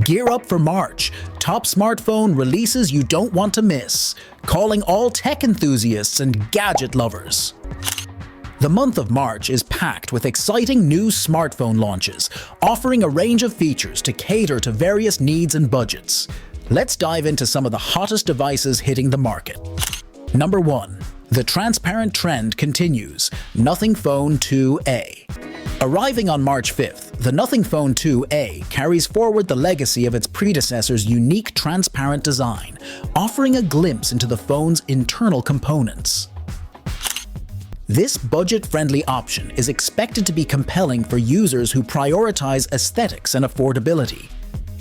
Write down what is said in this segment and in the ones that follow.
Gear up for March. Top smartphone releases you don't want to miss. Calling all tech enthusiasts and gadget lovers. The month of March is packed with exciting new smartphone launches, offering a range of features to cater to various needs and budgets. Let's dive into some of the hottest devices hitting the market. Number 1. The transparent trend continues. Nothing Phone 2a. Arriving on March 5th, the Nothing Phone 2a carries forward the legacy of its predecessor's unique transparent design, offering a glimpse into the phone's internal components. This budget-friendly option is expected to be compelling for users who prioritize aesthetics and affordability.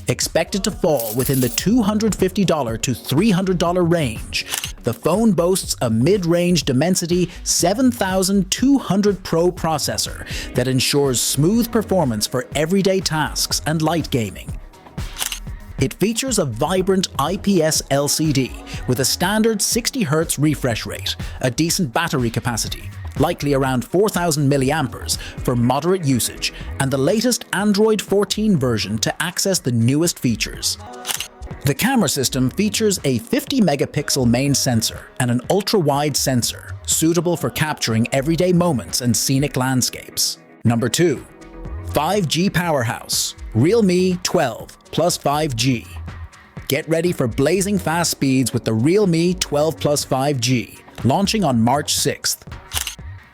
Expected to fall within the $250 to $300 range, the phone boasts a mid-range Dimensity 7200 Pro processor that ensures smooth performance for everyday tasks and light gaming. It features a vibrant IPS LCD with a standard 60Hz refresh rate, a decent battery capacity, likely around 4000 mAh for moderate usage, and the latest Android 14 version to access the newest features. The camera system features a 50-megapixel main sensor and an ultra-wide sensor, suitable for capturing everyday moments and scenic landscapes. Number 2. 5G powerhouse. Realme 12 plus 5G. Get ready for blazing fast speeds with the Realme 12 plus 5G, launching on March 6th.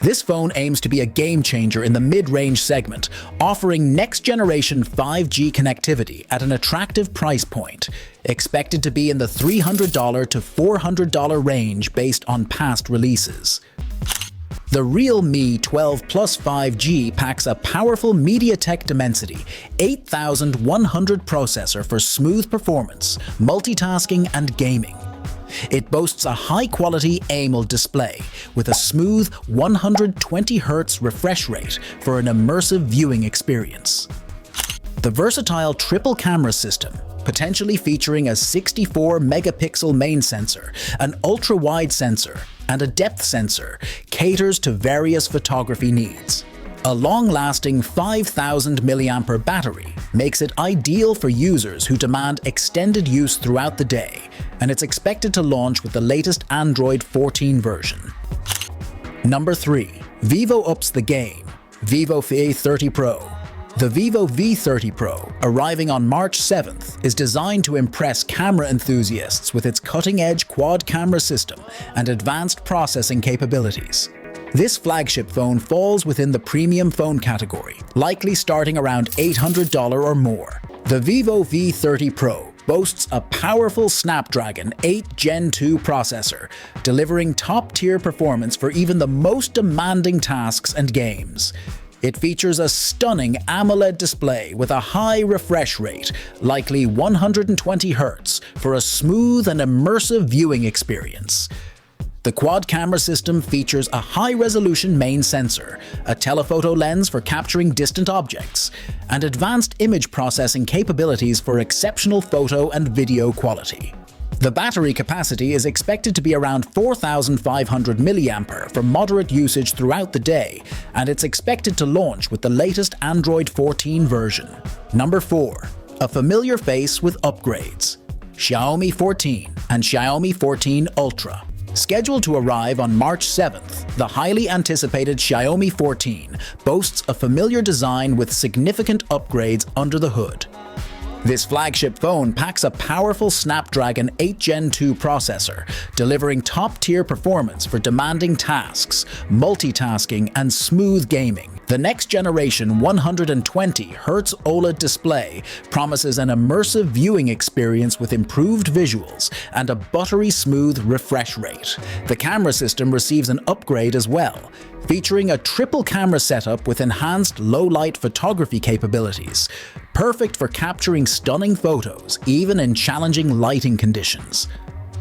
This phone aims to be a game-changer in the mid-range segment, offering next-generation 5G connectivity at an attractive price point, expected to be in the $300 to $400 range based on past releases. The Realme 12 Plus 5G packs a powerful MediaTek Dimensity 8100 processor for smooth performance, multitasking, and gaming. It boasts a high-quality AMOLED display with a smooth 120Hz refresh rate for an immersive viewing experience. The versatile triple camera system, potentially featuring a 64-megapixel main sensor, an ultra-wide sensor, and a depth sensor, caters to various photography needs. A long-lasting 5000 mAh battery makes it ideal for users who demand extended use throughout the day, and it's expected to launch with the latest Android 14 version. Number 3. Vivo ups the game. Vivo V30 Pro. The Vivo V30 Pro, arriving on March 7th, is designed to impress camera enthusiasts with its cutting-edge quad camera system and advanced processing capabilities. This flagship phone falls within the premium phone category, likely starting around $800 or more. The Vivo V30 Pro boasts a powerful Snapdragon 8 Gen 2 processor, delivering top-tier performance for even the most demanding tasks and games. It features a stunning AMOLED display with a high refresh rate, likely 120 Hz, for a smooth and immersive viewing experience. The quad camera system features a high-resolution main sensor, a telephoto lens for capturing distant objects, and advanced image processing capabilities for exceptional photo and video quality. The battery capacity is expected to be around 4500 mAh for moderate usage throughout the day, and it's expected to launch with the latest Android 14 version. Number 4. A familiar face with upgrades. Xiaomi 14 and Xiaomi 14 Ultra. Scheduled to arrive on March 7th, the highly anticipated Xiaomi 14 boasts a familiar design with significant upgrades under the hood. This flagship phone packs a powerful Snapdragon 8 Gen 2 processor, delivering top-tier performance for demanding tasks, multitasking, and smooth gaming. The next-generation 120Hz OLED display promises an immersive viewing experience with improved visuals and a buttery-smooth refresh rate. The camera system receives an upgrade as well, featuring a triple camera setup with enhanced low-light photography capabilities, perfect for capturing stunning photos even in challenging lighting conditions.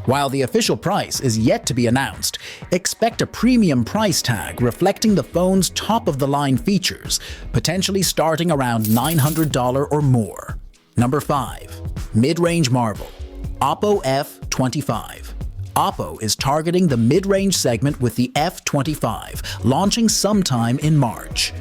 While the official price is yet to be announced, expect a premium price tag reflecting the phone's top-of-the-line features, potentially starting around $900 or more. Number 5. Mid-range marvel. Oppo F25. Oppo is targeting the mid-range segment with the F25, launching sometime in March.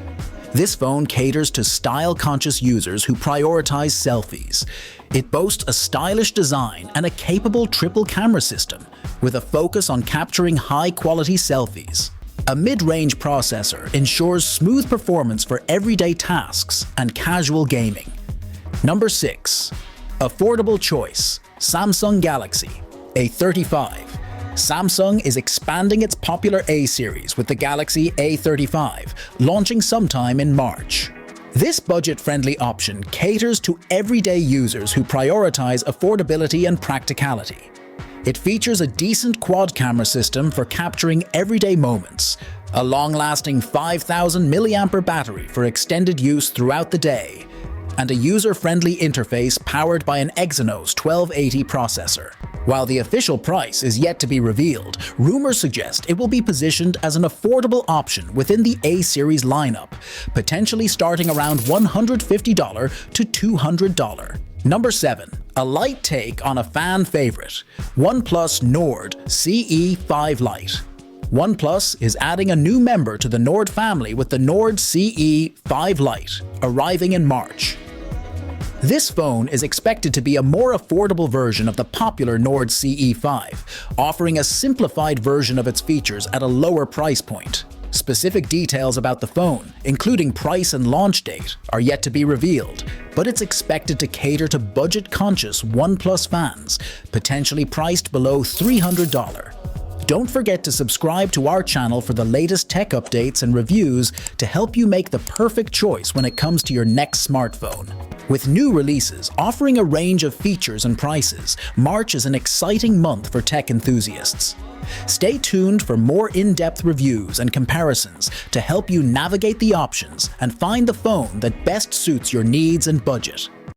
This phone caters to style-conscious users who prioritize selfies. It boasts a stylish design and a capable triple camera system, with a focus on capturing high-quality selfies. A mid-range processor ensures smooth performance for everyday tasks and casual gaming. Number 6. Affordable choice: Samsung Galaxy A35. Samsung is expanding its popular A series with the Galaxy A35, launching sometime in March. This budget-friendly option caters to everyday users who prioritize affordability and practicality. It features a decent quad-camera system for capturing everyday moments, a long-lasting 5,000 mAh battery for extended use throughout the day, and a user-friendly interface powered by an Exynos 1280 processor. While the official price is yet to be revealed, rumors suggest it will be positioned as an affordable option within the A-series lineup, potentially starting around $150 to $200. Number 7. A light take on a fan favorite: OnePlus Nord CE5 Lite. OnePlus is adding a new member to the Nord family with the Nord CE5 Lite, arriving in March. This phone is expected to be a more affordable version of the popular Nord CE5, offering a simplified version of its features at a lower price point. Specific details about the phone, including price and launch date, are yet to be revealed, but it's expected to cater to budget-conscious OnePlus fans, potentially priced below $300. Don't forget to subscribe to our channel for the latest tech updates and reviews to help you make the perfect choice when it comes to your next smartphone. With new releases offering a range of features and prices, March is an exciting month for tech enthusiasts. Stay tuned for more in-depth reviews and comparisons to help you navigate the options and find the phone that best suits your needs and budget.